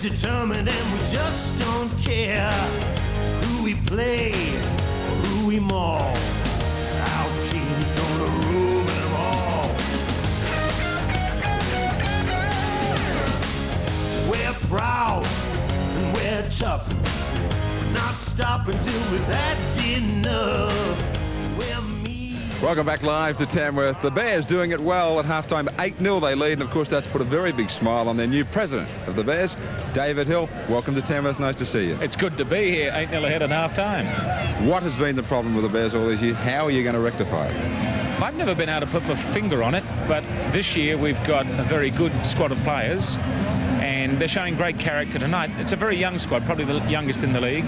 determined and we just don't care who we play or who we maul. Our team's gonna rule them all. We're proud and we're tough. We're not stopping till we've had enough. We're mean. Welcome back live to Tamworth. The Bears doing it well at halftime. 8-0 they lead, and of course that's put a very big smile on their new president of the Bears, David Hill. Welcome to Tamworth. Nice to see you. It's good to be here. 8-0 ahead at halftime. What has been the problem with the Bears all these years? How are you going to rectify it? I've never been able to put my finger on it, but this year we've got a very good squad of players, and they're showing great character tonight. It's a very young squad, probably the youngest in the league.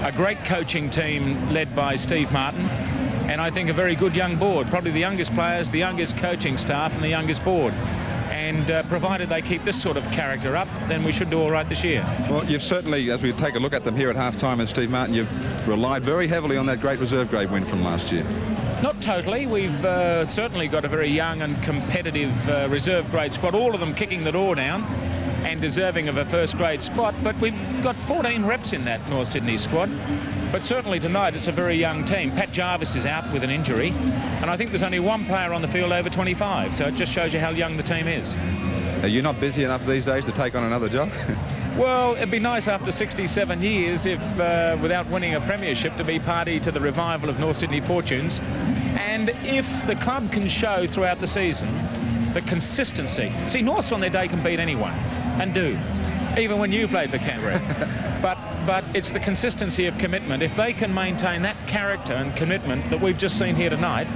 A great coaching team led by Steve Martin, and I think a very good young board. Probably the youngest players, the youngest coaching staff, and the youngest board. And provided they keep this sort of character up, then we should do all right this year. Well, you've certainly, as we take a look at them here at halftime, and Steve Martin, you've relied very heavily on that great reserve grade win from last year. Not totally. We've certainly got a very young and competitive reserve grade squad, all of them kicking the door down and deserving of a first grade spot, but we've got 14 reps in that North Sydney squad. But certainly tonight it's a very young team. Pat Jarvis is out with an injury, and I think there's only one player on the field over 25, so it just shows you how young the team is. Are you not busy enough these days to take on another job? Well, it'd be nice after 67 years if, without winning a premiership, to be party to the revival of North Sydney Fortunes. And if the club can show throughout the season the consistency. See, Norths on their day can beat anyone, and do, even when you played for Canberra. But it's the consistency of commitment. If they can maintain that character and commitment that we've just seen here tonight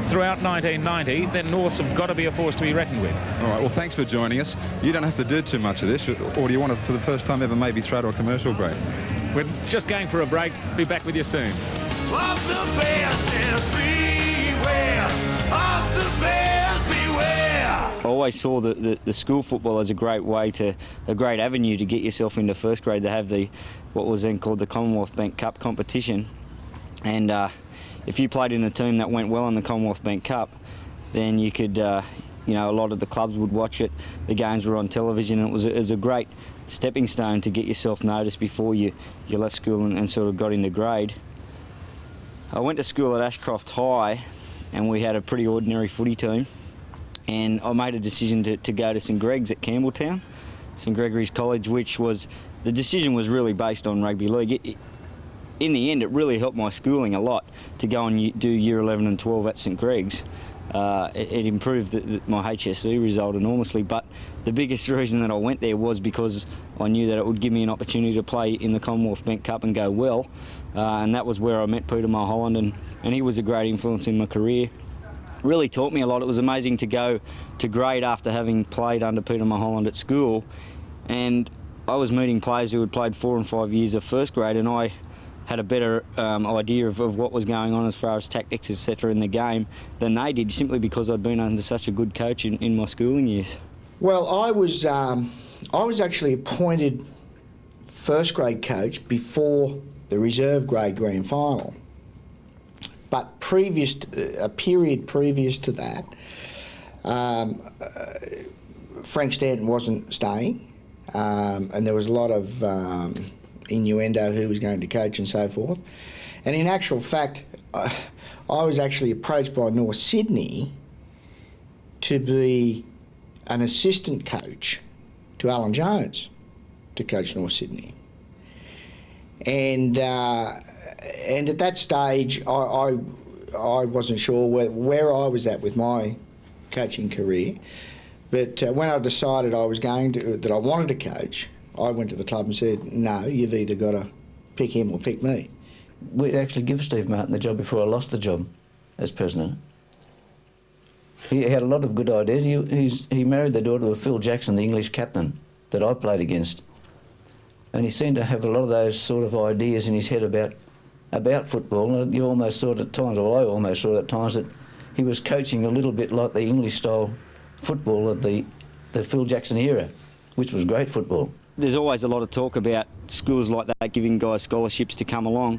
throughout 1990, then Norths have got to be a force to be reckoned with. All right, well, thanks for joining us. You don't have to do too much of this, or do you want to, for the first time ever, maybe throw to a commercial break? We're just going for a break. Be back with you soon. Of the Bears, beware. Of the Bears, beware. I always saw the school football as a great way a great avenue to get yourself into first grade, to have what was then called the Commonwealth Bank Cup competition. And if you played in a team that went well in the Commonwealth Bank Cup, then you could, a lot of the clubs would watch it. The games were on television, and it was a great stepping stone to get yourself noticed before you left school and sort of got into grade. I went to school at Ashcroft High, and we had a pretty ordinary footy team. And I made a decision to go to St Greg's at Campbelltown, St Gregory's College, the decision was really based on rugby league. In the end, it really helped my schooling a lot to go and do year 11 and 12 at St Greg's. It improved my HSC result enormously, but the biggest reason that I went there was because I knew that it would give me an opportunity to play in the Commonwealth Bank Cup and go well, and that was where I met Peter Mulholland, and he was a great influence in my career. Really taught me a lot. It was amazing to go to grade after having played under Peter Mulholland at school, and I was meeting players who had played 4 and 5 years of first grade, and I had a better idea of what was going on as far as tactics, etc. in the game than they did, simply because I'd been under such a good coach in my schooling years. Well, I was actually appointed first grade coach before the reserve grade grand final. But a period previous to that, Frank Stanton wasn't staying, and there was a lot of innuendo who was going to coach and so forth. And in actual fact, I was actually approached by North Sydney to be an assistant coach to Alan Jones to coach North Sydney. And at that stage, I wasn't sure where I was at with my coaching career. But when I decided that I wanted to coach, I went to the club and said, no, you've either got to pick him or pick me. We'd actually give Steve Martin the job before I lost the job as president. He had a lot of good ideas. He married the daughter of Phil Jackson, the English captain that I played against. And he seemed to have a lot of those sort of ideas in his head about football. And you almost thought at times, or I almost thought at times, that he was coaching a little bit like the English-style football of the Phil Jackson era, which was great football. There's always a lot of talk about schools like that giving guys scholarships to come along.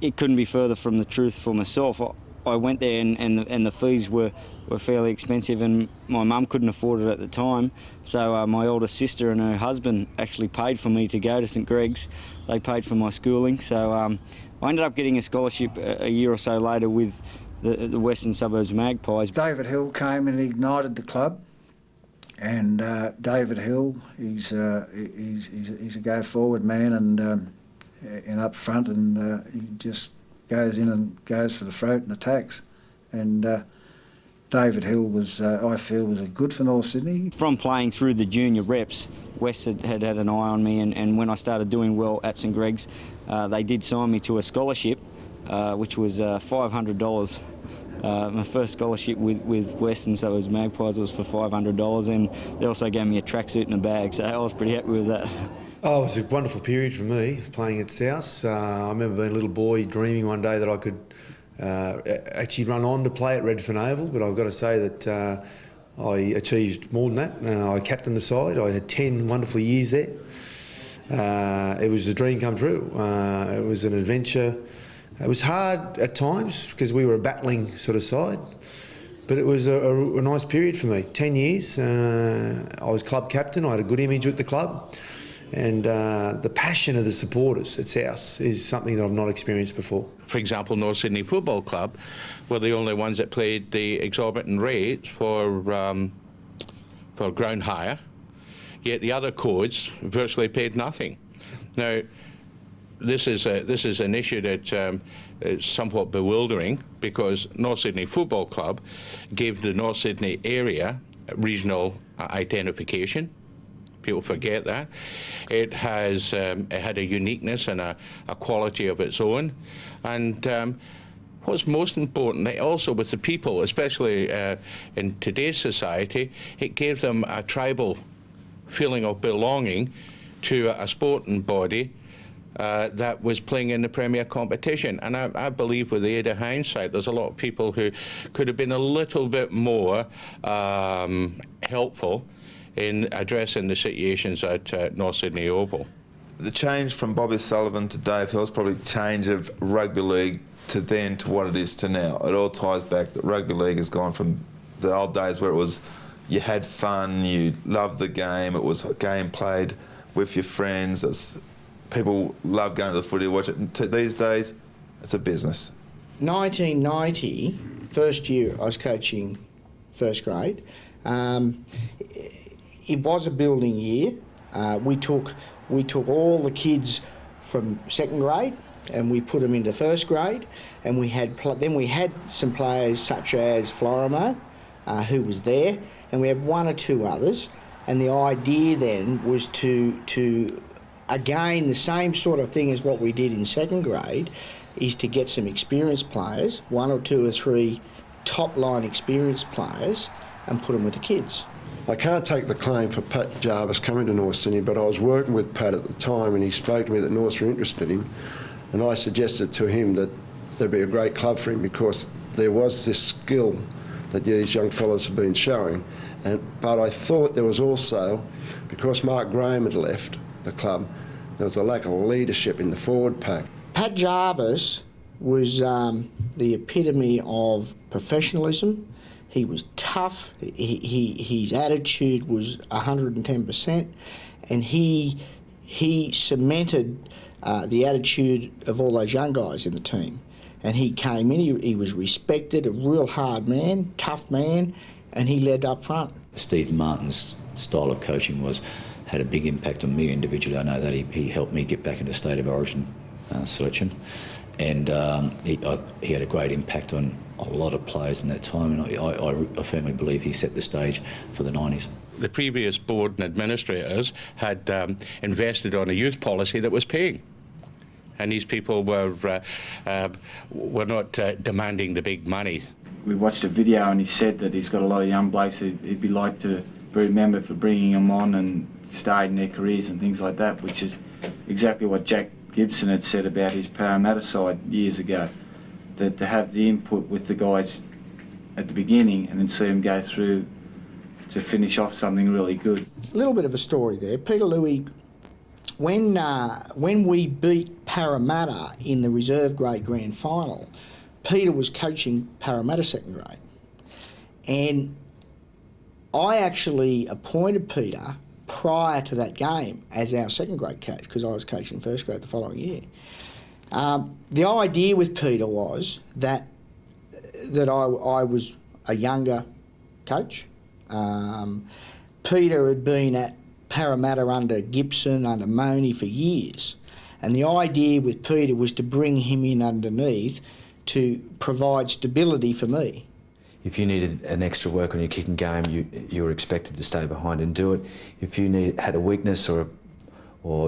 It couldn't be further from the truth for myself. I went there and the fees were fairly expensive, and my mum couldn't afford it at the time. So my older sister and her husband actually paid for me to go to St Greg's. They paid for my schooling. So I ended up getting a scholarship a year or so later with the Western Suburbs Magpies. David Hill came and ignited the club. And David Hill, he's a go-forward man and up front, and he just goes in and goes for the throat and attacks. And David Hill was, I feel, was good for North Sydney. From playing through the junior reps, West had an eye on me, and when I started doing well at St Greg's, they did sign me to a scholarship, which was $500. My first scholarship with Western Suburbs Magpies was for $500, and they also gave me a tracksuit and a bag, so I was pretty happy with that. Oh, it was a wonderful period for me, playing at South. I remember being a little boy dreaming one day that I could actually run on to play at Redfern Oval, but I've got to say that I achieved more than that. I captained the side. I had 10 wonderful years there. It was a dream come true. It was an adventure. It was hard at times because we were a battling sort of side, but it was a nice period for me. 10 years. I was club captain. I had a good image with the club. And the passion of the supporters at South is something that I've not experienced before. For example, North Sydney Football Club were the only ones that paid the exorbitant rates for ground hire, yet the other codes virtually paid nothing. Now, this is an issue that is somewhat bewildering, because North Sydney Football Club gave the North Sydney area regional identification. People forget that. It had a uniqueness and a quality of its own. And what's most important, also with the people, especially in today's society, it gave them a tribal feeling of belonging to a sporting body that was playing in the Premier competition. And I believe, with the aid of hindsight, there's a lot of people who could have been a little bit more helpful in addressing the situations at North Sydney Oval. The change from Bobby Sullivan to Dave Hill is probably change of rugby league to then to what it is to now. It all ties back that rugby league has gone from the old days where it was you had fun, you loved the game, it was a game played with your friends, people love going to the footy to watch it. And these days, it's a business. 1990, first year I was coaching first grade. It was a building year. We took all the kids from second grade and we put them into first grade, and we had some players such as Florimo, who was there, and we had one or two others. And the idea then was to again, the same sort of thing as what we did in second grade, is to get some experienced players, one or two or three top-line experienced players, and put them with the kids. I can't take the claim for Pat Jarvis coming to North Sydney, but I was working with Pat at the time, and he spoke to me that North were interested in him, and I suggested to him that there'd be a great club for him because there was this skill that these young fellas have been showing. But I thought there was also, because Mark Graham had left the club, there was a lack of leadership in the forward pack. Pat Jarvis was the epitome of professionalism. He was tough. His attitude was 110%, and he cemented the attitude of all those young guys in the team. And he came in. He was respected, a real hard man, tough man, and he led up front. Steve Martin's style of coaching had a big impact on me individually. I know that he helped me get back into State of Origin selection, and he had a great impact on a lot of players in that time, and I firmly believe he set the stage for the 90s. The previous board and administrators had invested on a youth policy that was paying, and these people were not demanding the big money. We watched a video and he said that he's got a lot of young blokes he'd be like to be remembered for bringing them on and starting their careers and things like that, which is exactly what Jack Gibson had said about his Parramatta side years ago, that to have the input with the guys at the beginning and then see them go through to finish off something really good. A little bit of a story there. Peter Louis, when we beat Parramatta in the reserve grade grand final, Peter was coaching Parramatta second grade, and I actually appointed Peter prior to that game as our second grade coach, because I was coaching first grade the following year. The idea with Peter was that I was a younger coach. Peter had been at Parramatta under Gibson, under Money for years, and the idea with Peter was to bring him in underneath to provide stability for me. If you needed an extra work on your kicking game, you were expected to stay behind and do it. If you had a weakness or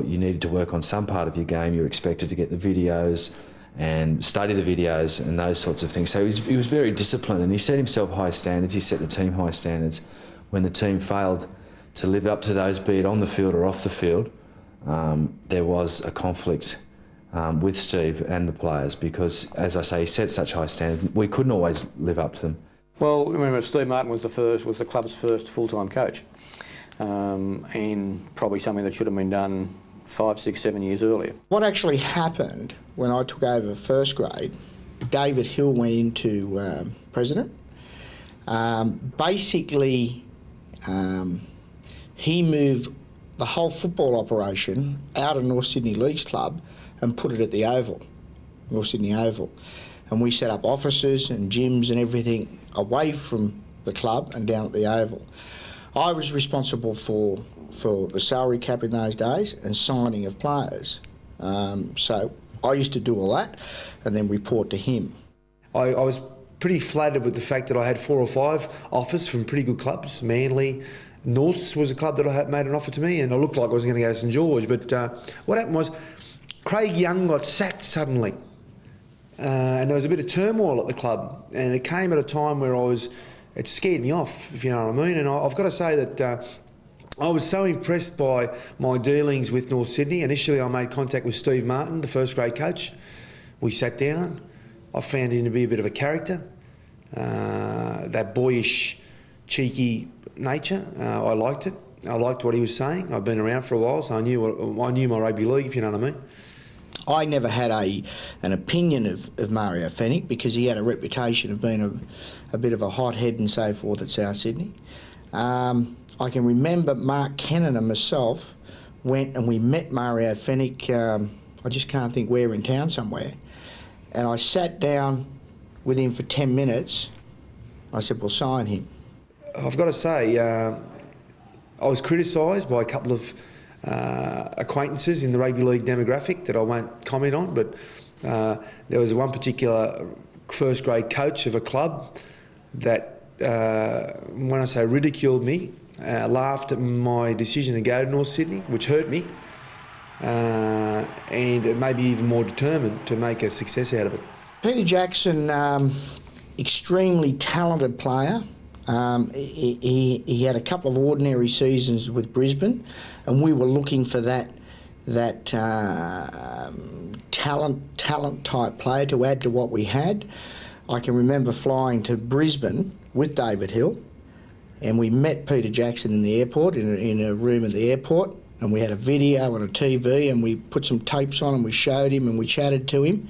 you needed to work on some part of your game, you were expected to get the videos and study the videos and those sorts of things. So he was very disciplined, and he set himself high standards. He set the team high standards. When the team failed to live up to those, be it on the field or off the field, there was a conflict with Steve and the players, because, as I say, he set such high standards. We couldn't always live up to them. Well, remember, Steve Martin was the club's first full-time coach, and probably something that should have been done 5, 6, 7 years earlier. What actually happened when I took over first grade, David Hill went into president. Basically, he moved the whole football operation out of North Sydney Leagues Club and put it at the Oval, North Sydney Oval. And we set up offices and gyms and everything away from the club and down at the Oval. I was responsible for the salary cap in those days and signing of players. So I used to do all that and then report to him. I was pretty flattered with the fact that I had 4 or 5 offers from pretty good clubs. Manly, Norths was a club that I had made an offer to me, and I looked like I was going to go to St George. But what happened was Craig Young got sacked suddenly. And there was a bit of turmoil at the club, and it came at a time where it scared me off, if you know what I mean. And I've got to say that I was so impressed by my dealings with North Sydney. Initially, I made contact with Steve Martin, the first grade coach. We sat down. I found him to be a bit of a character, that boyish, cheeky nature. I liked it. I liked what he was saying. I've been around for a while, so I knew my rugby league, if you know what I mean. I never had an opinion of Mario Fenech, because he had a reputation of being a bit of a hothead and so forth at South Sydney. I can remember Mark Kennan and myself went and we met Mario Fenech, I just can't think where, in town somewhere, and I sat down with him for 10 minutes. I said, "Well, sign him." I've got to say, I was criticised by a couple of acquaintances in the rugby league demographic that I won't comment on, but there was one particular first grade coach of a club that, when I say ridiculed me, laughed at my decision to go to North Sydney, which hurt me, and it made me even more determined to make a success out of it. Peter Jackson, extremely talented player. He had a couple of ordinary seasons with Brisbane, and we were looking for that talent type player to add to what we had. I can remember flying to Brisbane with David Hill, and we met Peter Jackson in the airport, in a room at the airport, and we had a video and a TV, and we put some tapes on and we showed him and we chatted to him,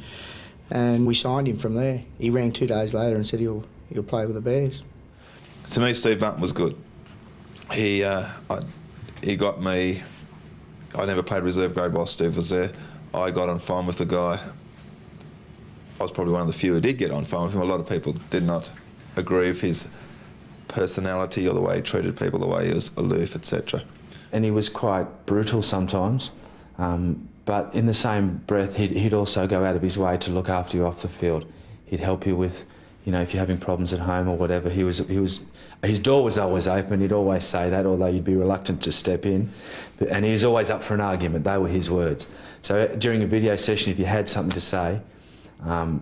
and we signed him from there. He rang 2 days later and said he'll play with the Bears. To me, Steve Martin was good. He got me. I never played reserve grade while Steve was there. I got on fine with the guy. I was probably one of the few who did get on fine with him. A lot of people did not agree with his personality or the way he treated people, the way he was aloof, etc. And he was quite brutal sometimes, but in the same breath, he'd also go out of his way to look after you off the field. He'd help you with, if you're having problems at home or whatever. His door was always open. He'd always say that, although you'd be reluctant to step in. And he was always up for an argument. They were his words. So during a video session, if you had something to say,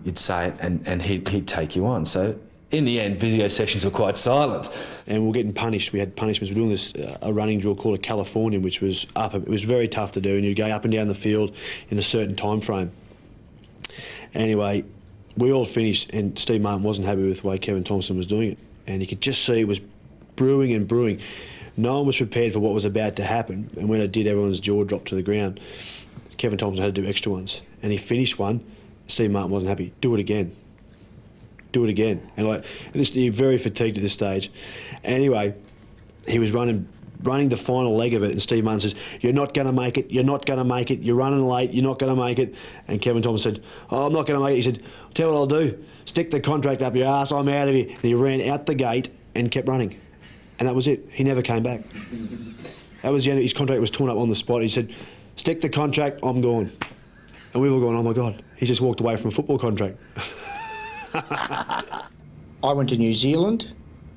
you'd say it, and he'd take you on. So in the end, video sessions were quite silent. And we were getting punished. We had punishments. We were doing this a running drill called a Californian, which was it was very tough to do, and you'd go up and down the field in a certain time frame. Anyway, we all finished, and Steve Martin wasn't happy with the way Kevin Thompson was doing it, and you could just see it was brewing and brewing. No one was prepared for what was about to happen, and when it did, everyone's jaw dropped to the ground. Kevin Thompson had to do extra ones, and he finished one. Steve Martin wasn't happy. Do it again. do it again. And you're very fatigued at this stage. Anyway, he was running the final leg of it, and Steve Martin says, "You're not going to make it, you're not going to make it, you're running late, you're not going to make it." And Kevin Thomas said, "Oh, I'm not going to make it." He said, "Tell you what I'll do, stick the contract up your ass, I'm out of here." And he ran out the gate and kept running. And that was it. He never came back. That was the end. His contract was torn up on the spot. He said, "Stick the contract, I'm gone." And we were going, "Oh my God, he just walked away from a football contract." I went to New Zealand.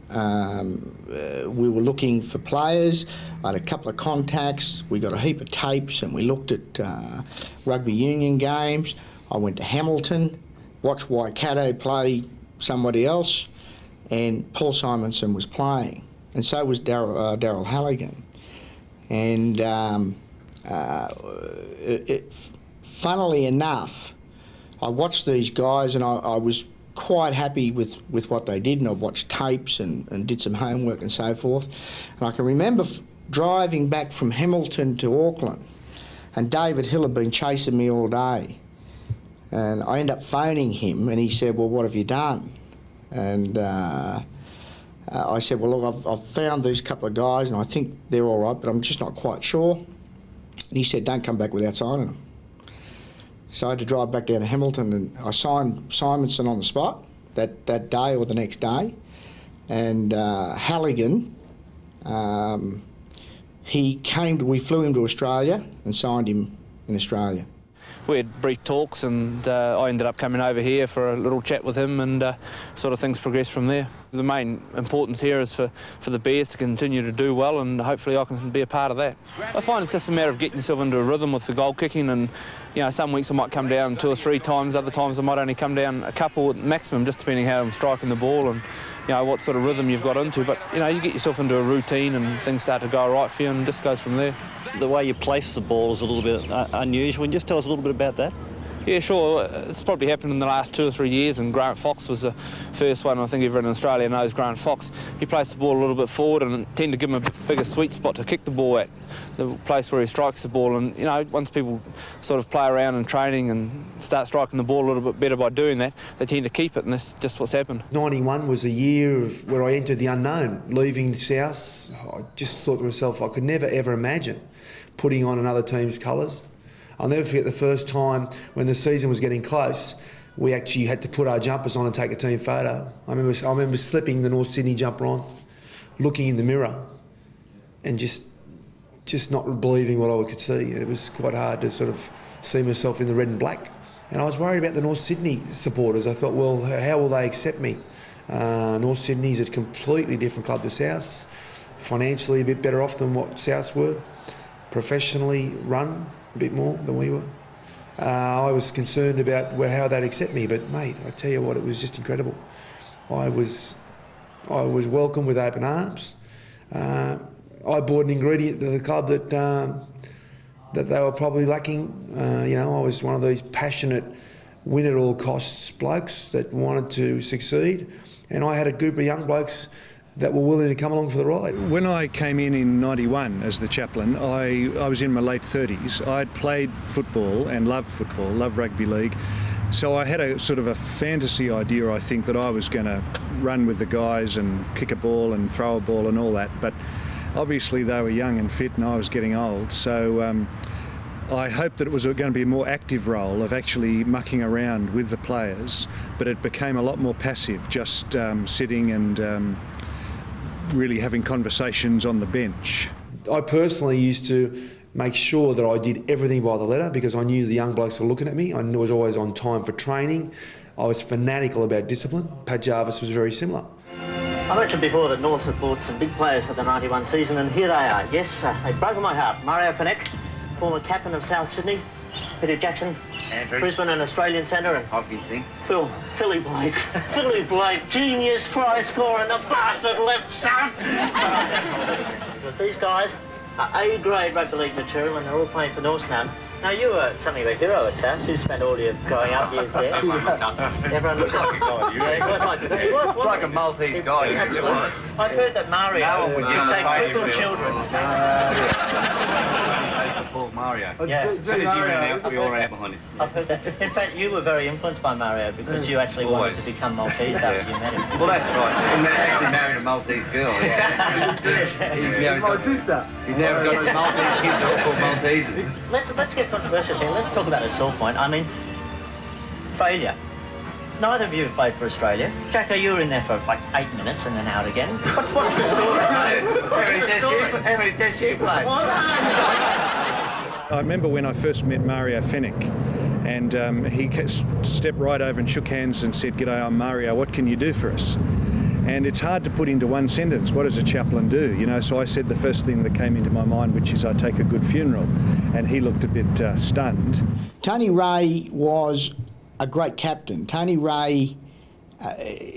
We were looking for players. I had a couple of contacts. We got a heap of tapes and we looked at rugby union games. I went to Hamilton, watched Waikato play somebody else, and Paul Simonson was playing. And so was Daryl Halligan. And funnily enough, I watched these guys and I was quite happy with what they did, and I watched tapes and did some homework and so forth. And I can remember driving back from Hamilton to Auckland, and David Hill had been chasing me all day. And I ended up phoning him and he said, "Well, what have you done?" And I said, "Well, look, I've found these couple of guys and I think they're all right, but I'm just not quite sure." And he said, "Don't come back without signing them." So I had to drive back down to Hamilton, and I signed Simonson on the spot that day or the next day. And Halligan, we flew him to Australia and signed him in Australia. We had brief talks, and I ended up coming over here for a little chat with him, and sort of things progressed from there. The main importance here is for the Bears to continue to do well, and hopefully I can be a part of that. I find it's just a matter of getting yourself into a rhythm with the goal kicking, and some weeks I might come down 2 or 3 times, other times I might only come down a couple maximum, just depending how I'm striking the ball and what sort of rhythm you've got into. But you get yourself into a routine and things start to go all right for you, and just goes from there. The way you place the ball is a little bit unusual. Can you just tell us a little bit about that? Yeah, sure. It's probably happened in the last 2 or 3 years, and Grant Fox was the first one. I think everyone in Australia knows Grant Fox. He placed the ball a little bit forward and tend to give him a bigger sweet spot to kick the ball at, the place where he strikes the ball. And, once people sort of play around in training and start striking the ball a little bit better by doing that, they tend to keep it, and that's just what's happened. 91 was a year where I entered the unknown, leaving South. I just thought to myself, I could never, ever imagine putting on another team's colours. I'll never forget the first time when the season was getting close, we actually had to put our jumpers on and take a team photo. I remember slipping the North Sydney jumper on, looking in the mirror, and just not believing what I could see. It was quite hard to sort of see myself in the red and black. And I was worried about the North Sydney supporters. I thought, well, how will they accept me? North Sydney's a completely different club to South, financially a bit better off than what Souths were, professionally run a bit more than we were. I was concerned about how they'd accept me, but mate, I tell you what, it was just incredible. I was welcomed with open arms. I brought an ingredient to the club that they were probably lacking. I was one of these passionate, win at all costs blokes that wanted to succeed, and I had a group of young blokes that were willing to come along for the ride. When I came in 91 as the chaplain, I was in my late 30s. I'd played football and loved rugby league. So I had a sort of a fantasy idea, I think, that I was going to run with the guys and kick a ball and throw a ball and all that. But obviously they were young and fit and I was getting old. So I hoped that it was going to be a more active role of actually mucking around with the players, but it became a lot more passive, just sitting and really having conversations on the bench. I personally used to make sure that I did everything by the letter because I knew the young blokes were looking at me. I was always on time for training. I was fanatical about discipline. Pat Jarvis was very similar. I mentioned before that North had bought some big players for the 91 season, and here they are. Yes, they've broken my heart. Mario Fenech, former captain of South Sydney, Peter Jackson, Andrew. Brisbane and Australian centre, and hockey thing. Philly Blake. Philly Blake, genius try scorer and the bastard left South. Because these guys are A-grade rugby league material and they're all playing for North now. Now you were something of a hero at South. You spent all your growing up years there. Everyone looked like a guy. Yeah, he was like he was like a Maltese guy. Absolutely. I've heard that Mario would take crippled children. called Mario. Yeah. As soon as he ran out, we all ran out behind him. I've heard that. In fact, you were very influenced by Mario because you actually wanted to become Maltese after you met him. Well, that's right. He actually married a Maltese girl. Yeah. He's my sister. He's now got some Maltese kids that are called Maltesers. Let's get controversial here. Let's talk about the sore point. I mean, failure. Neither of you have played for Australia. Jacko, you were in there for like 8 minutes and then out again. What's the story? How many tests you played? I remember when I first met Mario Fenech, and he stepped right over and shook hands and said, "G'day, I'm Mario, what can you do for us?" And it's hard to put into one sentence, what does a chaplain do? You know, so I said the first thing that came into my mind, which is I take a good funeral. And he looked a bit stunned. Tony Ray was a great captain. Tony Ray,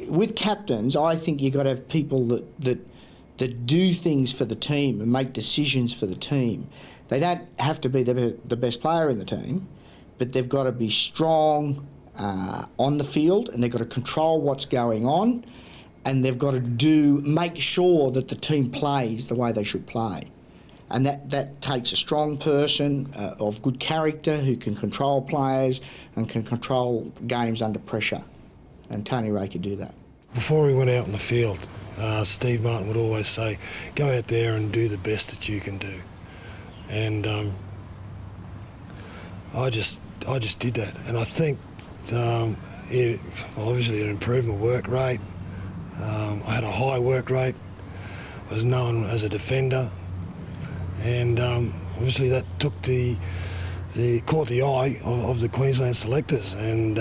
with captains, I think you've got to have people that do things for the team and make decisions for the team. They don't have to be the best player in the team, but they've got to be strong on the field, and they've got to control what's going on, and they've got to make sure that the team plays the way they should play. And that takes a strong person of good character who can control players and can control games under pressure. And Tony Ray could do that. Before we went out on the field, Steve Martin would always say, go out there and do the best that you can do. And I just did that. And I think obviously it improved my work rate. I had a high work rate. I was known as a defender. And obviously that took caught the eye of the Queensland selectors. And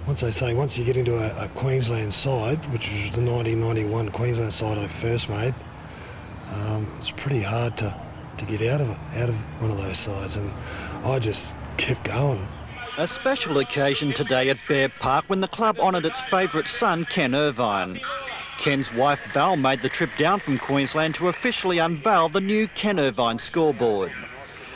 once you get into a Queensland side, which was the 1991 Queensland side I first made, it's pretty hard to get out of one of those sides. And I just kept going. A special occasion today at Bear Park when the club honoured its favourite son, Ken Irvine. Ken's wife Val made the trip down from Queensland to officially unveil the new Ken Irvine scoreboard.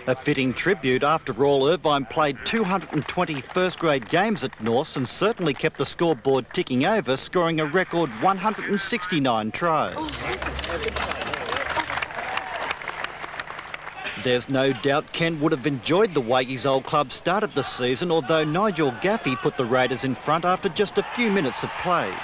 A fitting tribute after all, Irvine played 220 first-grade games at Norths and certainly kept the scoreboard ticking over, scoring a record 169 tries. There's no doubt Ken would have enjoyed the way his old club started the season, although Nigel Gaffey put the Raiders in front after just a few minutes of play.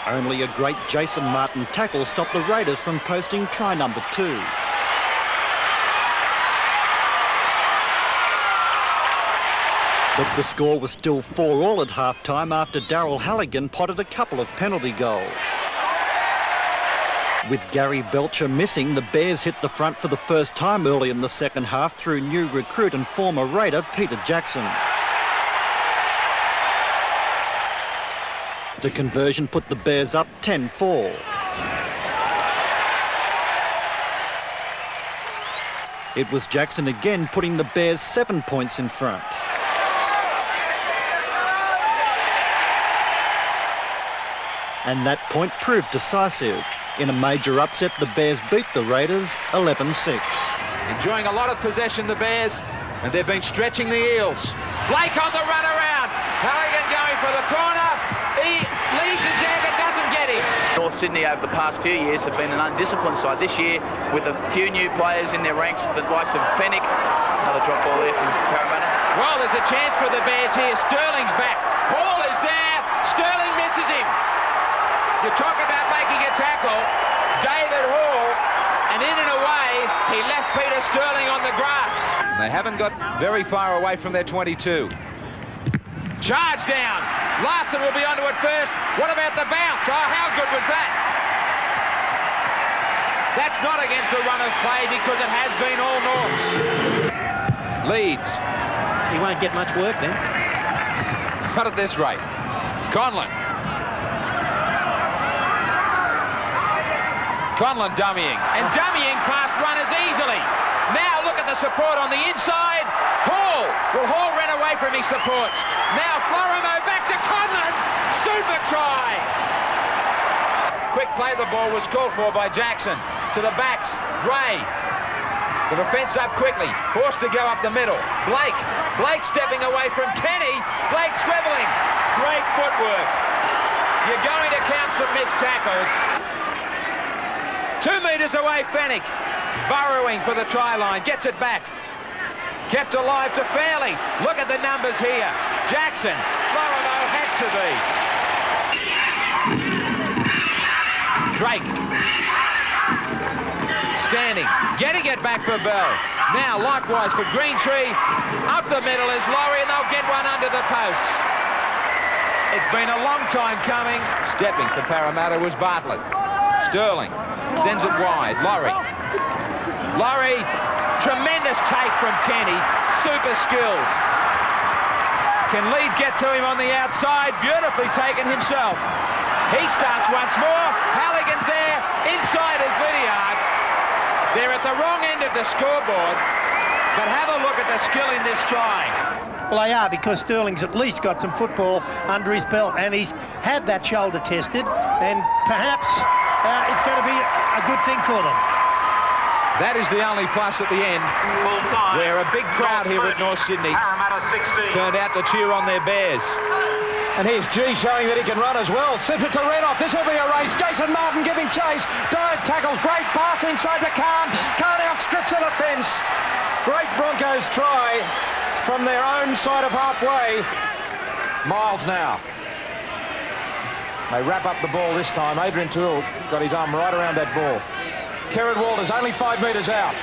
Only a great Jason Martin tackle stopped the Raiders from posting try number 2. But the score was still 4-4 at half-time after Darryl Halligan potted a couple of penalty goals. With Gary Belcher missing, the Bears hit the front for the first time early in the second half through new recruit and former Raider Peter Jackson. The conversion put the Bears up 10-4. It was Jackson again putting the Bears 7 points in front. And that point proved decisive. In a major upset, the Bears beat the Raiders 11-6. Enjoying a lot of possession, the Bears, and they've been stretching the Eels. Blake on the run around. Halligan going for the corner. Leeds is there but doesn't get him. North Sydney over the past few years have been an undisciplined side. This year, with a few new players in their ranks, the likes of Fenech. Another drop ball there from Parramatta. Well, there's a chance for the Bears here. Sterling's back. Hall is there. Sterling misses him. You talk about making a tackle. David Hall, and in and away, he left Peter Sterling on the grass. They haven't got very far away from their 22. Charge down. Larson will be onto it first. What about the bounce? Oh, how good was that? That's not against the run of play because it has been all Norths. Leeds. He won't get much work then. Not at this rate. Conlon. Conlon dummying. And dummying past runners easily. Now look at the support on the inside. Hall. Will Hall run away from his supports? Now Florimo back to Conlon. Super try. Quick play the ball was called for by Jackson. To the backs. Ray. The defence up quickly. Forced to go up the middle. Blake. Blake stepping away from Kenny. Blake swiveling. Great footwork. You're going to count some missed tackles. 2 metres away, Fennick. Burrowing for the try line. Gets it back. Kept alive to Fairley. Look at the numbers here. Jackson. Florimo had to be. Drake. Standing. Getting it back for Bell. Now, likewise for Greentree. Up the middle is Laurie, and they'll get one under the post. It's been a long time coming. Stepping for Parramatta was Bartlett. Sterling sends it wide. Laurie. Tremendous take from Kenny. Super skills. Can Leeds get to him on the outside? Beautifully taken himself. He starts once more. Halligan's there. Inside is Lydiard. They're at the wrong end of the scoreboard. But have a look at the skill in this try. Well, they are, because Sterling's at least got some football under his belt, and he's had that shoulder tested, and perhaps it's going to be a good thing for them. That is the only plus at the end, where a big crowd here at North Sydney turned out to cheer on their Bears. And here's G showing that he can run as well. Slips it to Renoff. This will be a race. Jason Martin giving chase. Dive tackles. Great pass inside to Khan. Khan outstrips the defence. Great Broncos try from their own side of halfway. Miles now. They wrap up the ball this time. Adrian Toole got his arm right around that ball. Kerrod Walters only 5 metres out.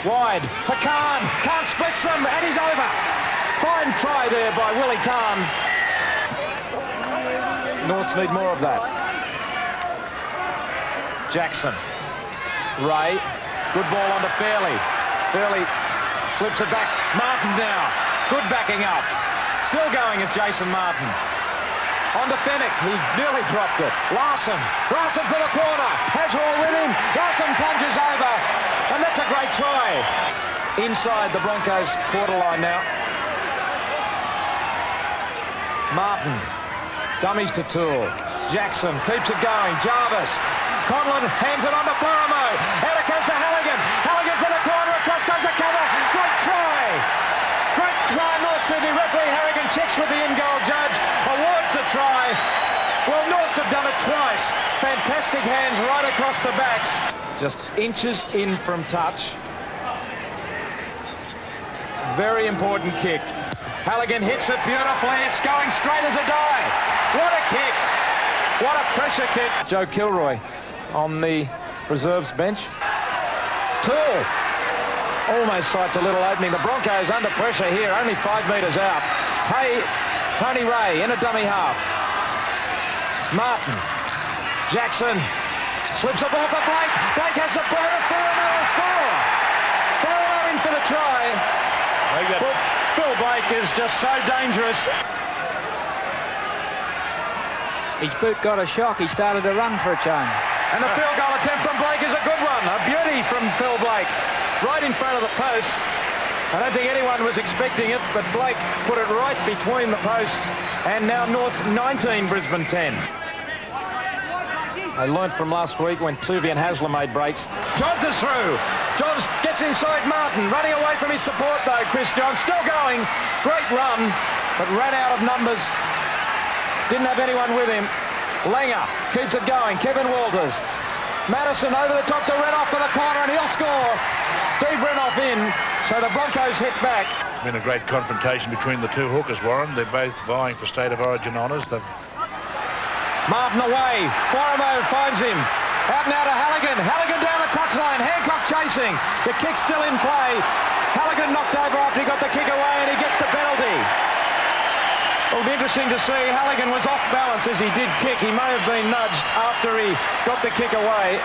Wide for Khan. Khan splits them and he's over. Fine try there by Willie Khan. Norths need more of that. Jackson. Ray. Good ball onto Fairley. Fairley slips it back. Martin now. Good backing up. Still going is Jason Martin. On to Fennick. He nearly dropped it. Larson for the corner. Haswell with him. Larson plunges over. And that's a great try. Inside the Broncos quarter line now. Martin. Dummies to Toole. Jackson keeps it going. Jarvis. Conlon hands it on to Florimo. Out it comes to Halligan. Halligan for the corner. Across comes a cover. Great try. Great try, North Sydney. Referee Harrigan checks with the in-goal judge. Awards the try. Well, Norths have done it twice. Fantastic hands right across the backs. Just inches in from touch. Very important kick. Halligan hits it beautifully. It's going straight as a die. What a kick. What a pressure kick. Joe Kilroy on the reserves bench. Toole almost sights a little opening. The Broncos under pressure here, only 5 metres out. Tony Ray in a dummy half. Martin. Jackson slips the ball for Blake. Blake has the ball. Florimo will score. Florimo in for the try. Well, Phil Blake is just so dangerous. His boot got a shock. He started to run for a change. And the field goal attempt from Blake is a good one. A beauty from Phil Blake. Right in front of the post. I don't think anyone was expecting it, but Blake put it right between the posts. And now North 19, Brisbane 10. They learnt from last week when Tuvian Hasler made breaks. Johns is through. Johns gets inside Martin. Running away from his support though, Chris Johns. Still going. Great run, but ran out of numbers. Didn't have anyone with him. Langer keeps it going. Kevin Walters. Madison over the top to Renoff for the corner, and he'll score. Steve Renoff in, so the Broncos hit back. Been a great confrontation between the two hookers, Warren. They're both vying for State of Origin honours. Martin away. Florimo finds him. Out now to Halligan. Halligan down the touchline. Hancock chasing. The kick's still in play. Halligan knocked over after he got the kick away, and he gets the penalty. It'll be interesting to see. Halligan was off balance as he did kick. He may have been nudged after he got the kick away.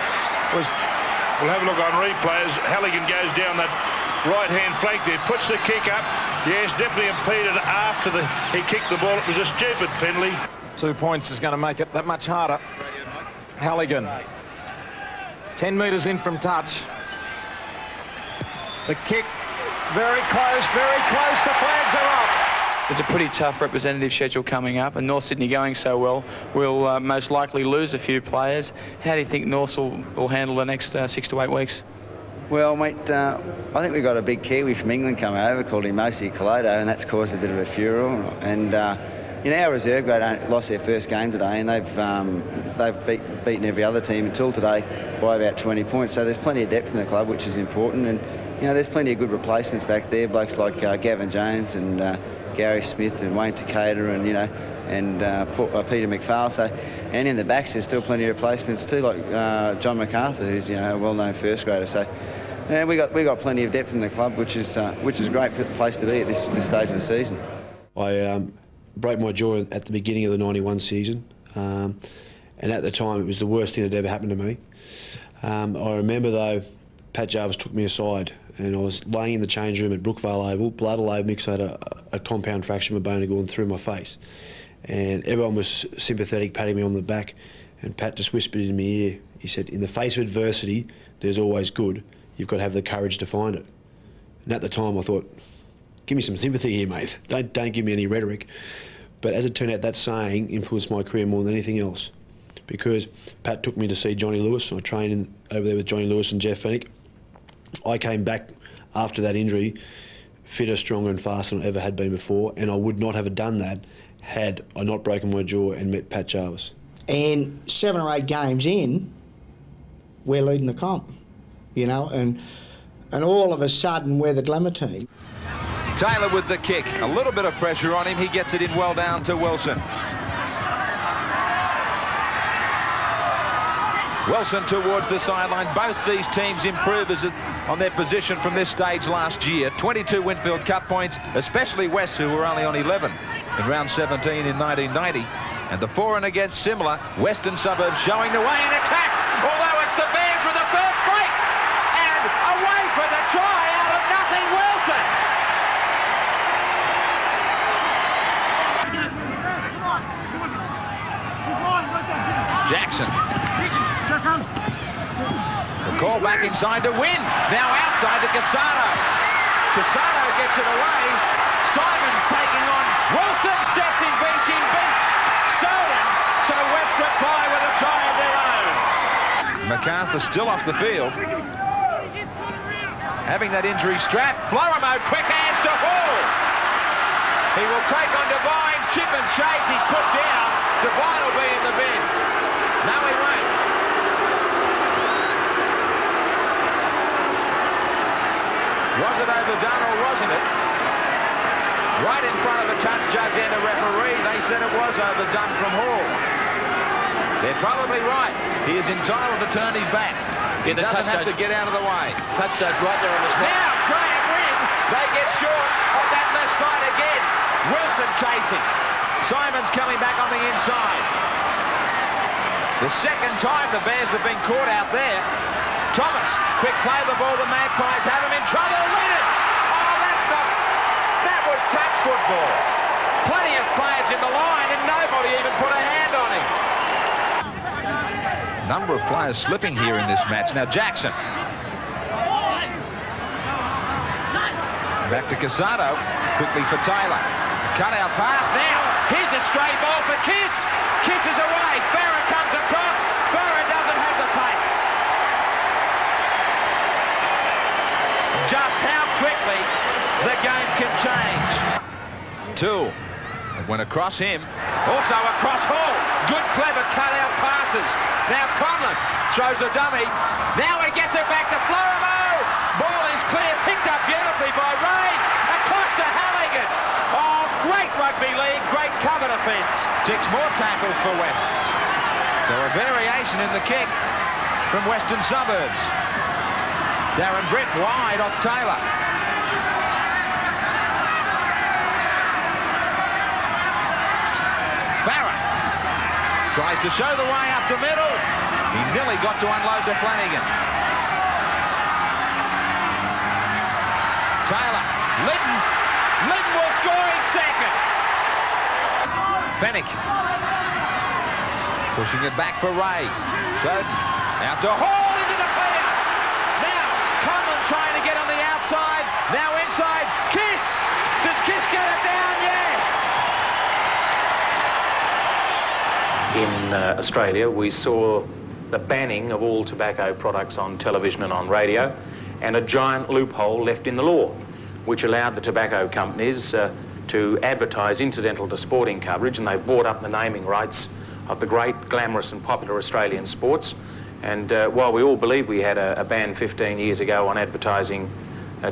We'll have a look on replays. Halligan goes down that right-hand flank there, puts the kick up. Yes, definitely impeded after he kicked the ball. It was a stupid penalty. 2 points is going to make it that much harder. Halligan. 10 metres in from touch. The kick very close, very close. The flags are up. There's a pretty tough representative schedule coming up, and North Sydney going so well will most likely lose a few players. How do you think North will handle the next 6 to 8 weeks? Well, mate, I think we've got a big Kiwi from England coming over called Imosi Kolodo, and that's caused a bit of a furore. And our reserve grade lost their first game today, and they've beaten every other team until today by about 20 points. So there's plenty of depth in the club, which is important. And there's plenty of good replacements back there. Blokes like Gavin Jones and Gary Smith and Wayne Takeda and Peter McPhail. So, and in the backs, there's still plenty of replacements too, like John MacArthur, who's a well-known first grader. So. Yeah, we got plenty of depth in the club, which is a great place to be at this stage of the season. I broke my jaw at the beginning of the '91 season, and at the time it was the worst thing that ever happened to me. I remember though, Pat Jarvis took me aside, and I was laying in the change room at Brookvale Oval, blood all over me because I had a compound fracture of my bone going through my face, and everyone was sympathetic, patting me on the back, and Pat just whispered in my ear. He said, "In the face of adversity, there's always good. You've got to have the courage to find it." And at the time I thought, give me some sympathy here, mate. Don't give me any rhetoric. But as it turned out, that saying influenced my career more than anything else, because Pat took me to see Johnny Lewis. I trained over there with Johnny Lewis and Jeff Fennick. I came back after that injury fitter, stronger and faster than I ever had been before, and I would not have done that had I not broken my jaw and met Pat Jarvis. And 7 or 8 games in, we're leading the comp. And all of a sudden we're the glamour team. Taylor with the kick. A little bit of pressure on him. He gets it in well down to Wilson. Wilson towards the sideline. Both these teams improve on their position from this stage last year. 22 Winfield Cup points, especially West, who were only on 11 in round 17 in 1990. And the for and against similar. Western Suburbs showing the way in attack. Although it's the Bears with the first break. Away for the try out of nothing, Wilson. Jackson. The call back inside to Wynn. Now outside to Cassano. Cassano gets it away. Simon's taking on. Wilson steps in, beats Soden. So West reply with a try of their own. MacArthur still off the field. Having that injury strap. Florimo, quick hands to Hall. He will take on Devine. Chip and chase. He's put down. Devine will be in the bin. No, he won't. Was it overdone or wasn't it? Right in front of a touch judge and a referee, they said it was overdone from Hall. They're probably right. He is entitled to turn his back. He doesn't have to get out of the way. Touch judge right there on the spot. Now Graham Wynn, they get short on that left side again. Wilson chasing. Simon's coming back on the inside. The second time the Bears have been caught out there. Thomas, quick play of the ball. The Magpies have him in trouble. Lennon. Oh, that was touch football. Plenty of players in the line and nobody even put a hand on him. Number of players slipping here in this match. Now Jackson. Back to Cassano. Quickly for Taylor. Cut out pass now. Here's a straight ball for Kiss. Kiss is away. Farah comes across. Farah doesn't have the pace. Just how quickly the game can change. Two. It went across him. Also across Hall. Good, clever cut-out passes. Now Conlon throws a dummy. Now he gets it back to Florimo. Ball is clear. Picked up beautifully by Ray. Across to Halligan. Oh, great rugby league. Great cover defence. 6 more tackles for West. So a variation in the kick from Western Suburbs. Darren Britt wide off Taylor. Farah tries to show the way up the middle. He nearly got to unload to Flanagan. Taylor. Lytton will score in second. Fennick. Pushing it back for Ray. Soden. Out to Hall into the clear. Now Conlon trying to get on the outside. Now inside. Kiss. Does Kiss get it down? Yes. In Australia, we saw the banning of all tobacco products on television and on radio, and a giant loophole left in the law, which allowed the tobacco companies to advertise incidental to sporting coverage, and they've bought up the naming rights of the great, glamorous and popular Australian sports. And while we all believe we had a ban 15 years ago on advertising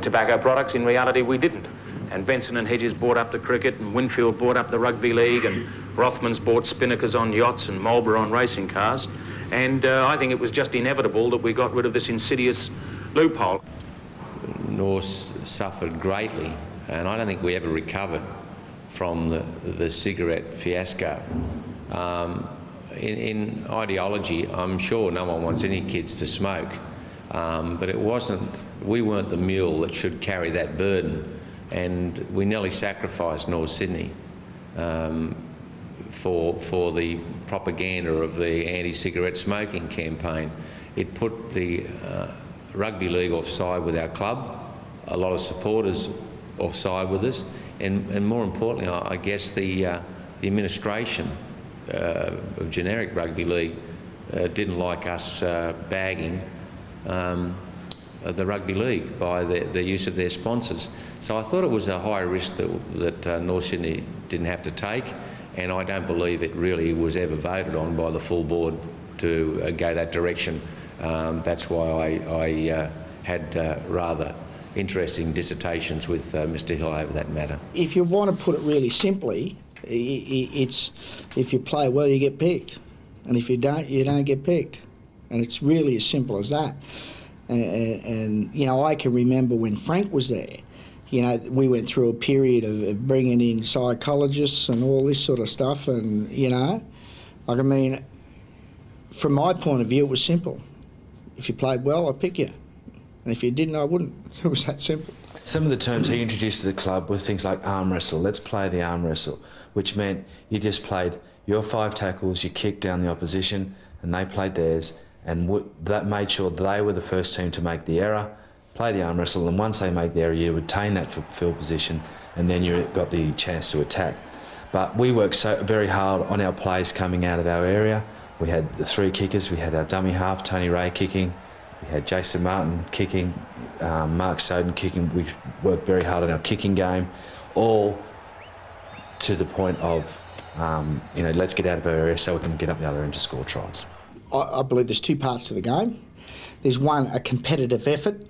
tobacco products, in reality we didn't. And Benson and Hedges bought up the cricket, and Winfield bought up the rugby league, and Rothmans bought spinnakers on yachts and Marlboro on racing cars. And I think it was just inevitable that we got rid of this insidious loophole. Norse suffered greatly, and I don't think we ever recovered from the cigarette fiasco. In ideology, I'm sure no one wants any kids to smoke, but we weren't the mule that should carry that burden, and we nearly sacrificed North Sydney for the propaganda of the anti-cigarette smoking campaign. It put the rugby league offside with our club, a lot of supporters offside with us, and more importantly, I guess the administration of generic rugby league didn't like us bagging the rugby league by the use of their sponsors. So I thought it was a high risk that North Sydney didn't have to take, and I don't believe it really was ever voted on by the full board to go that direction. That's why I had rather interesting dissertations with Mr. Hill over that matter. If you want to put it really simply, it's if you play well, you get picked, and if you don't get picked, and it's really as simple as that. And you know, I can remember when Frank was there. You know, we went through a period of bringing in psychologists and all this sort of stuff, and you know, like, I mean, from my point of view, it was simple. If you played well, I'd pick you, and if you didn't, I wouldn't. It was that simple. Some of the terms he introduced to the club were things like arm wrestle. Let's play the arm wrestle, which meant you just played your 5 tackles, you kicked down the opposition, and they played theirs, and that made sure that they were the first team to make the error, play the arm wrestle, and once they made the error, you retain that field position, and then you got the chance to attack. But we worked very hard on our plays coming out of our area. We had the 3 kickers. We had our dummy half, Tony Ray, kicking. We had Jason Martin kicking, Mark Soden kicking. We worked very hard on our kicking game, all to the point of, you know, let's get out of our area so we can get up the other end to score tries. I believe there's 2 parts to the game. There's one, a competitive effort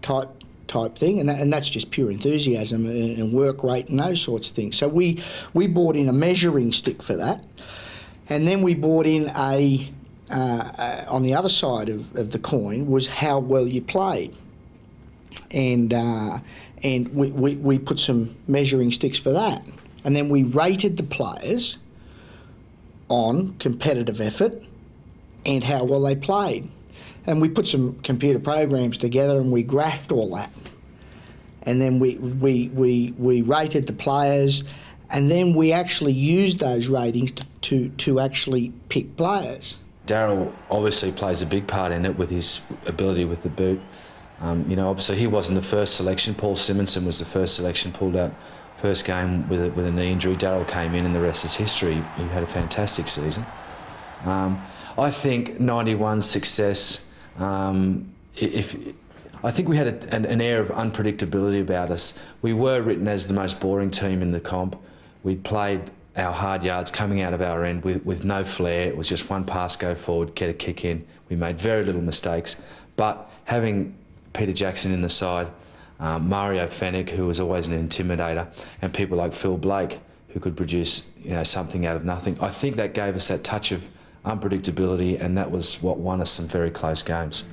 type thing, and that's just pure enthusiasm and work rate and those sorts of things. So we brought in a measuring stick for that, and then we brought in on the other side of the coin was how well you played, and we put some measuring sticks for that, and then we rated the players on competitive effort and how well they played. And we put some computer programs together and we graphed all that. And then we rated the players, and then we actually used those ratings to actually pick players. Daryl obviously plays a big part in it with his ability with the boot. You know, obviously he wasn't the first selection. Paul Simonson was the first selection, pulled out first game with a knee injury. Daryl came in and the rest is history. He had a fantastic season. I think 91's success, I think we had an air of unpredictability about us. We were written as the most boring team in the comp. We'd played our hard yards coming out of our end with no flair. It was just one pass, go forward, get a kick in. We made very little mistakes. But having Peter Jackson in the side, Mario Fenech, who was always an intimidator, and people like Phil Blake, who could produce, you know, something out of nothing, I think that gave us that touch of unpredictability, and that was what won us some very close games.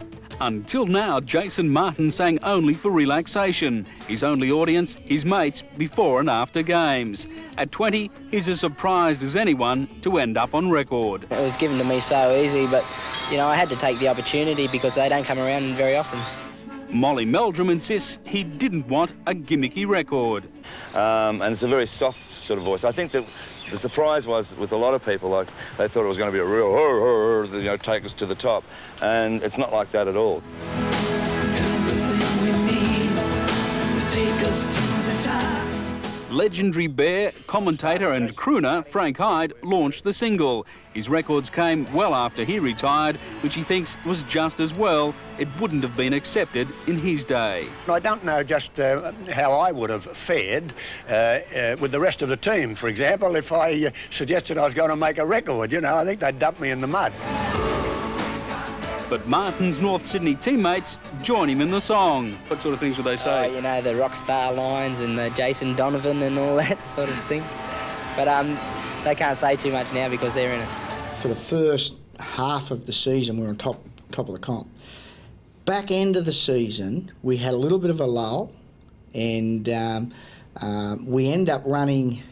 Until now, Jason Martin sang only for relaxation. His only audience, his mates, before and after games. At 20, he's as surprised as anyone to end up on record. It was given to me so easy, but, you know, I had to take the opportunity because they don't come around very often. Molly Meldrum insists he didn't want a gimmicky record. And it's a very soft sort of voice. I think that the surprise was with a lot of people, like, they thought it was going to be a real, you know, take us to the top. And it's not like that at all. Legendary Bear, commentator and crooner Frank Hyde launched the single. His records came well after he retired, which he thinks was just as well. It wouldn't have been accepted in his day. I don't know just how I would have fared with the rest of the team. For example, if I suggested I was going to make a record, you know, I think they'd dump me in the mud. But Martin's North Sydney teammates join him in the song. What sort of things would they say? You know, the rock star lines and the Jason Donovan and all that sort of things. But they can't say too much now because they're in it. For the first half of the season, we were on top of the comp. Back end of the season, we had a little bit of a lull, and we end up running,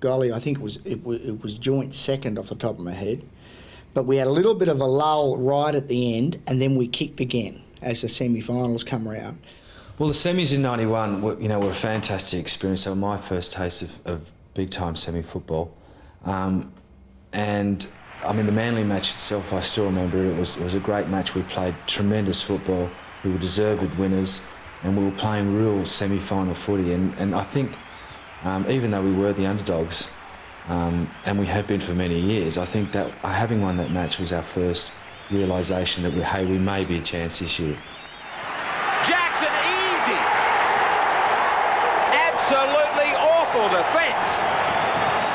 golly, I think it was joint second off the top of my head. But we had a little bit of a lull right at the end, and then we kicked again as the semi-finals come around. Well, the semis in '91 were a fantastic experience. They were my first taste of big-time semi-football. And, I mean, the Manly match itself, I still remember it. It was a great match. We played tremendous football. We were deserved winners, and we were playing real semi-final footy. And I think, even though we were the underdogs, and we have been for many years, I think that having won that match was our first realisation that we may be a chance this year. Jackson, easy. Absolutely awful defence.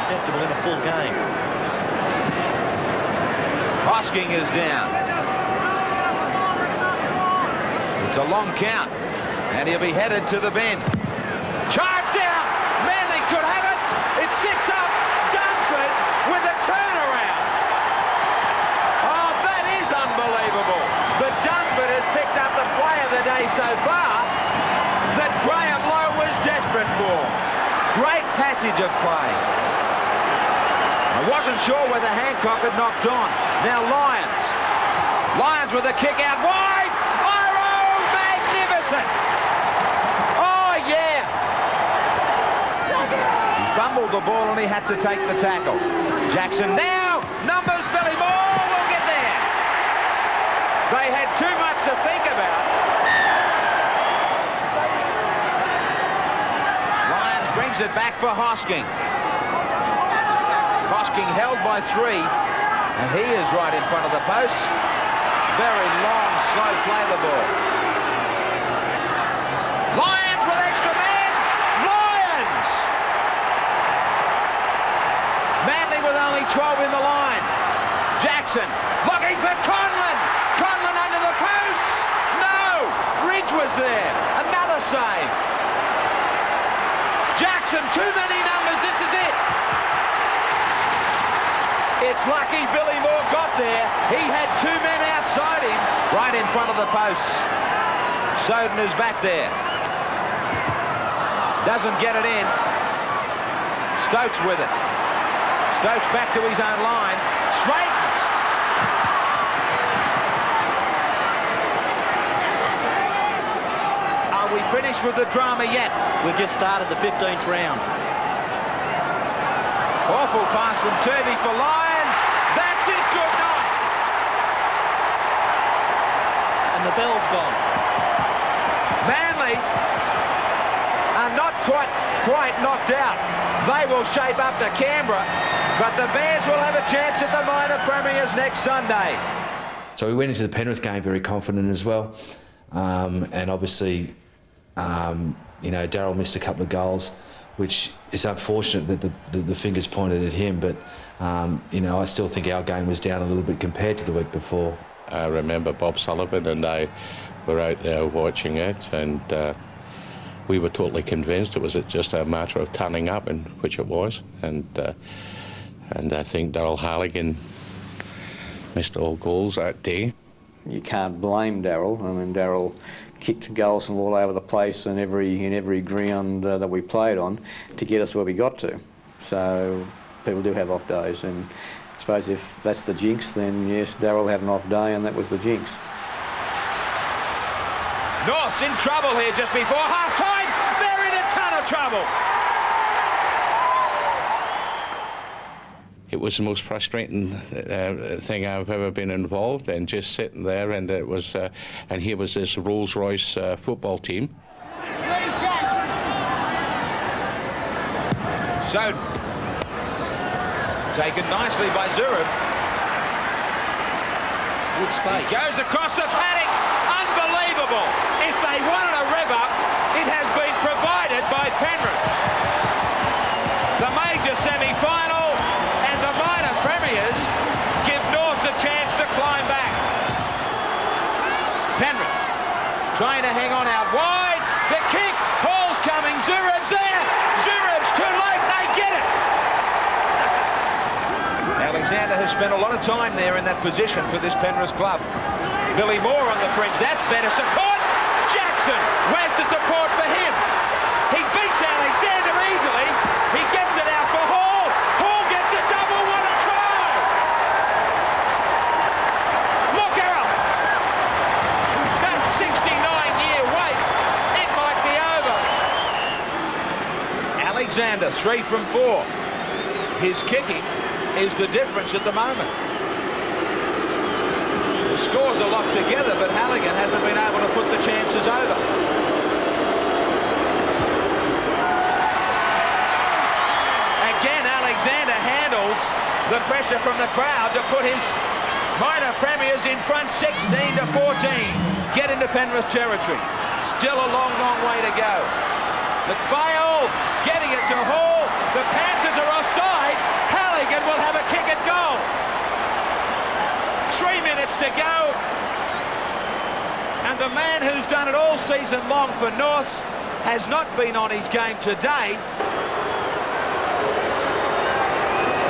Acceptable in a full game. Hosking is down. It's a long count, and he'll be headed to the bend. Charge down. Manly could have it. It sits up. Dunford with a turnaround. Oh, that is unbelievable. But Dunford has picked up the play of the day so far that Graham Lowe was desperate for. Great passage of play. I wasn't sure whether Hancock had knocked on. Now Lyons. Lyons with a kick out wide. Oh, magnificent. Oh, yeah. He fumbled the ball and he had to take the tackle. Jackson now. Numbers, Billy Moore will get there. They had too much to think about. Lyons brings it back for Hosking. Hosking held by 3, and he is right in front of the post. Very long, slow play the ball. Lyons with extra men. Lyons! Manly with only 12 in the line. Jackson looking for Conlon. Conlon under the post. No! Ridge was there. Another save. Jackson, too many numbers. This is it. It's lucky Billy Moore got there. He had 2 men outside him, right in front of the post. Soden is back there. Doesn't get it in. Stokes with it. Stokes back to his own line. Straightens. Are we finished with the drama yet? We've just started the 15th round. Awful pass from Turvey for Lyons. That's it, good night. And the bell's gone. Manly are not quite knocked out. They will shape up to Canberra, but the Bears will have a chance at the minor premiers next Sunday. So we went into the Penrith game very confident as well, and obviously, Darryl missed a couple of goals, which is unfortunate that the finger's pointed at him, but I still think our game was down a little bit compared to the week before. I remember Bob Sullivan and I were out there watching it, and we were totally convinced it was just a matter of turning up, and which it was, and I think Daryl Halligan missed all goals that day. You can't blame Daryl. I mean, Daryl kicked goals from all over the place in every ground that we played on to get us where we got to. So people do have off days, and I suppose if that's the jinx, then yes, Daryl had an off day, and that was the jinx. North's in trouble here just before half-time. They're in a ton of trouble. It was the most frustrating thing I've ever been involved in, just sitting there, and it was, and here was this Rolls-Royce football team. Soden. Taken nicely by Zurab. Good space. He goes across the paddock. Unbelievable. If they wanted a rev up, it has been provided by Penrith. The major semi-final and the minor premiers give Norths a chance to climb back. Penrith trying to hang on out wide. The kick. Hall's coming. Zurab's there. Zurab's too late. They get it. Alexander has spent a lot of time there in that position for this Penrith club. Billy Moore on the fringe. That's better support. Jackson. Where's the support for him? He beats Alexander easily. He gets it out for Hall. Hall gets a double. What a try! Look out! That 69-year wait, it might be over. Alexander, 3 from 4. His kicking is the difference at the moment. The scores are locked together, but Halligan hasn't been able to put the chances over. Again, Alexander handles the pressure from the crowd to put his minor premiers in front 16 to 14. Get into Penrith territory. Still a long, long way to go. McPhail getting it to Hall. The Panthers are offside. Halligan will have a kick at goal. 3 minutes to go. And the man who's done it all season long for Norths has not been on his game today.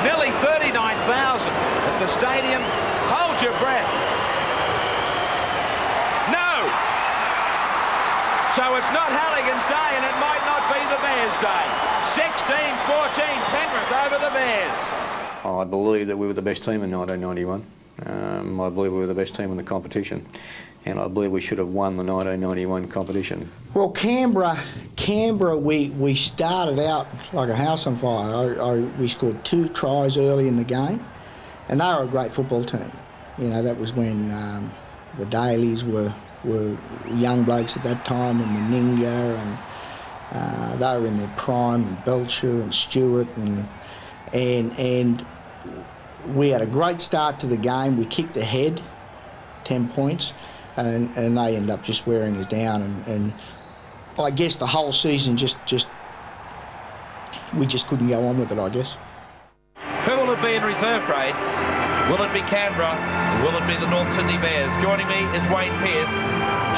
Nearly 39,000 at the stadium. Hold your breath. No! So it's not Halligan's day, and it might not be the Bears' day. 16-14, Penrith over the Bears. I believe that we were the best team in 1991. I believe we were the best team in the competition, and I believe we should have won the 1991 competition. Well, Canberra, we started out like a house on fire. We scored 2 tries early in the game, and they were a great football team. You know, that was when the Dailies were young blokes at that time, and Meninga, and they were in their prime, and Belcher and Stewart, and we had a great start to the game. We kicked ahead, 10 points, and they ended up just wearing us down. And I guess the whole season we just couldn't go on with it, I guess. Who will it be in reserve grade? Will it be Canberra? Will it be the North Sydney Bears? Joining me is Wayne Pearce,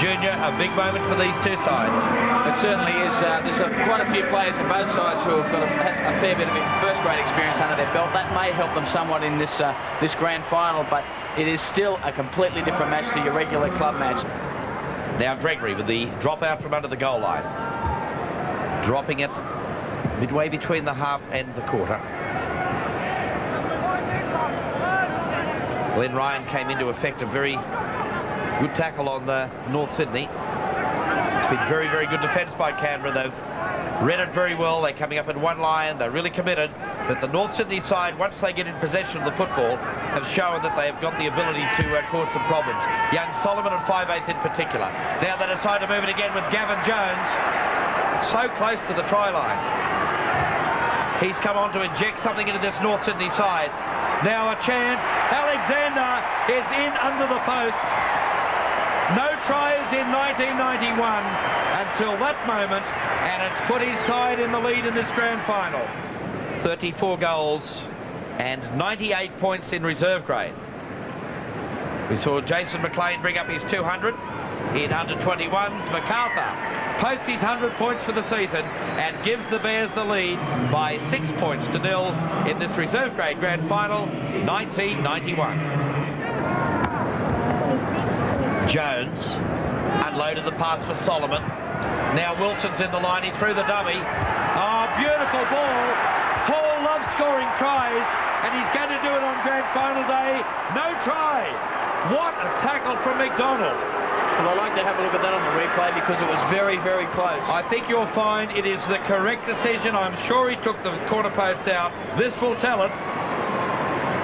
Junior. A big moment for these two sides. It certainly is. There's quite a few players on both sides who have got a fair bit of first-grade experience under their belt. That may help them somewhat in this grand final, but it is still a completely different match to your regular club match. Now Gregory with the drop out from under the goal line. Dropping it midway between the half and the quarter. Glenn Ryan came into effect a very good tackle on the North Sydney. It's been very, very good defence by Canberra. They've read it very well. They're coming up in one line. They're really committed. But the North Sydney side, once they get in possession of the football, have shown that they have got the ability to cause some problems. Young Solomon and 5/8 in particular. Now they decide to move it again with Gavin Jones. So close to the try line. He's come on to inject something into this North Sydney side. Now a chance. Alexander is in under the posts. No tries in 1991 until that moment, and it's put his side in the lead in this grand final. 34 goals and 98 points in reserve grade. We saw Jason McLean bring up his 200 in under-21s. MacArthur posts his 100 points for the season and gives the Bears the lead by 6 points to 0 in this reserve grade grand final, 1991. Jones unloaded the pass for Solomon. Now Wilson's in the line. He threw the dummy. Oh, beautiful ball. Hall loves scoring tries, and he's going to do it on grand final day. No try. What a tackle from McDonald. Well, I'd like to have a look at that on the replay because it was very, very close. I think you'll find it is the correct decision. I'm sure he took the corner post out. This will tell it.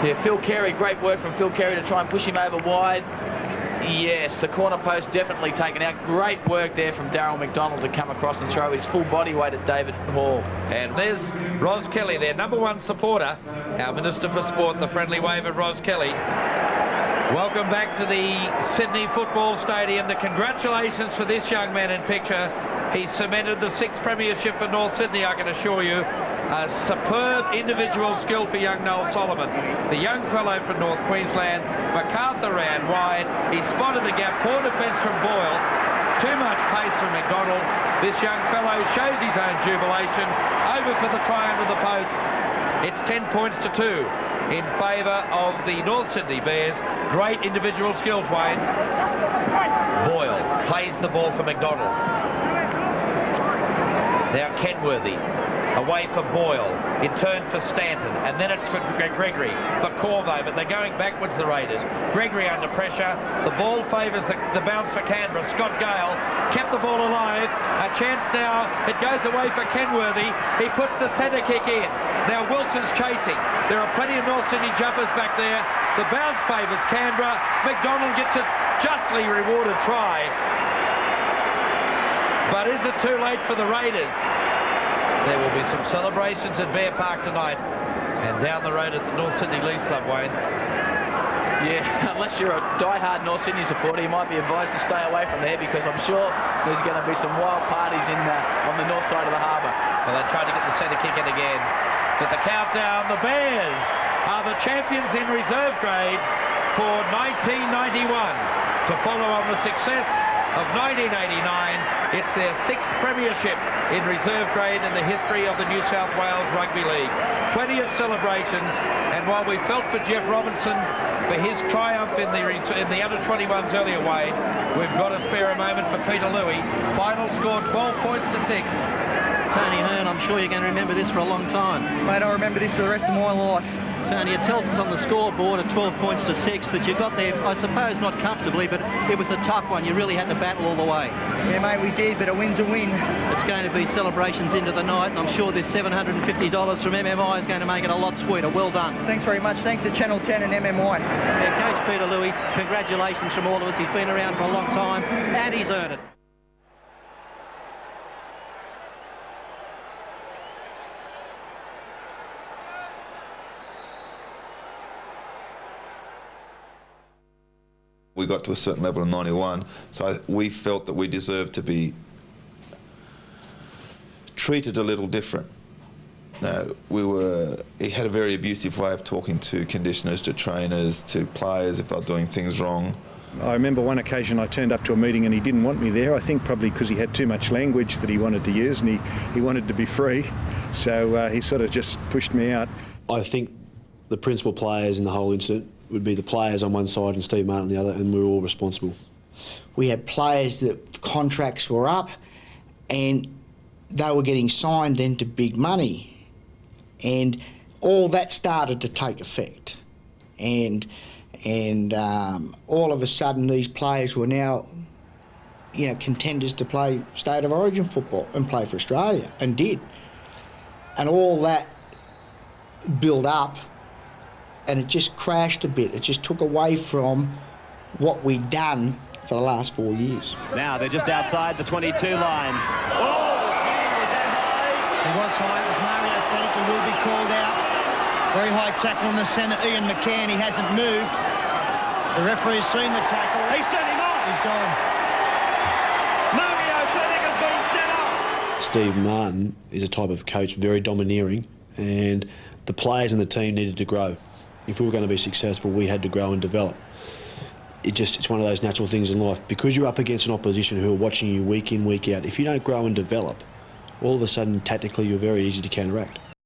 Yeah, Phil Carey, great work from Phil Carey to try and push him over wide. Yes, the corner post definitely taken out. Great work there from Darryl McDonald to come across and throw his full body weight at David Hall. And there's Ros Kelly, their #1 supporter, our Minister for Sport, the friendly wave of Ros Kelly. Welcome back to the Sydney Football Stadium. The congratulations for this young man in picture. He's cemented the 6th premiership for North Sydney, I can assure you. A superb individual skill for young Noel Solomon. The young fellow from North Queensland. MacArthur ran wide. He spotted the gap. Poor defence from Boyle. Too much pace from McDonald. This young fellow shows his own jubilation. Over for the try under the posts. It's 10 points to 2 in favour of the North Sydney Bears. Great individual skills, Wayne. Boyle plays the ball for McDonald. Now Kenworthy away for Boyle, in turn for Stanton, and then it's for Gregory, for Corvo, but they're going backwards, the Raiders. Gregory under pressure, the ball favours the bounce for Canberra. Scott Gale kept the ball alive, a chance now, it goes away for Kenworthy, he puts the centre kick in. Now Wilson's chasing, there are plenty of North Sydney jumpers back there, the bounce favours Canberra, McDonald gets a justly rewarded try. But is it too late for the Raiders? There will be some celebrations at Bear Park tonight and down the road at the North Sydney Leagues Club, Wayne. Yeah, unless you're a die-hard North Sydney supporter, you might be advised to stay away from there because I'm sure there's going to be some wild parties on the north side of the harbour. Well, they tried to get the centre kick in again. But the countdown, the Bears are the champions in reserve grade for 1991. To follow on the success of 1989, it's their 6th premiership in reserve grade in the history of the New South Wales Rugby League. Plenty of celebrations, and while we felt for Jeff Robinson for his triumph in the under-21s earlier, Wade, we've got to spare a moment for Peter Louis. Final score 12 points to 6. Tony Hearn, I'm sure you're going to remember this for a long time. Mate, I remember this for the rest of my life. Tony, it tells us on the scoreboard at 12 points to 6 that you got there, I suppose not comfortably, but it was a tough one. You really had to battle all the way. Yeah, mate, we did, but a win's a win. It's going to be celebrations into the night, and I'm sure this $750 from MMI is going to make it a lot sweeter. Well done. Thanks very much. Thanks to Channel 10 and MMI. Yeah, Coach Peter Louis, congratulations from all of us. He's been around for a long time, and he's earned it. We got to a certain level in 91, so we felt that we deserved to be treated a little different. Now, he had a very abusive way of talking to conditioners, to trainers, to players if they were doing things wrong. I remember one occasion I turned up to a meeting and he didn't want me there, I think probably because he had too much language that he wanted to use, and he wanted to be free, so he sort of just pushed me out. I think the principal players in the whole incident would be the players on one side and Steve Martin on the other, and we were all responsible. We had players that contracts were up and they were getting signed into big money, and all that started to take effect. And all of a sudden these players were now, you know, contenders to play State of Origin football and play for Australia, and did. And all that built up, and it just crashed a bit. It just took away from what we'd done for the last 4 years. Now they're just outside the 22 line. Oh, gee, was that high? It was high. It was Mario Fenech. He will be called out. Very high tackle on the centre. Ian McCann, he hasn't moved. The referee's seen the tackle. He sent him off. He's gone. Mario Fenech has been sent off. Steve Martin is a type of coach, very domineering, and the players in the team needed to grow. If we were going to be successful, we had to grow and develop. It's one of those natural things in life. Because you're up against an opposition who are watching you week in, week out, if you don't grow and develop, all of a sudden, tactically, you're very easy to counteract.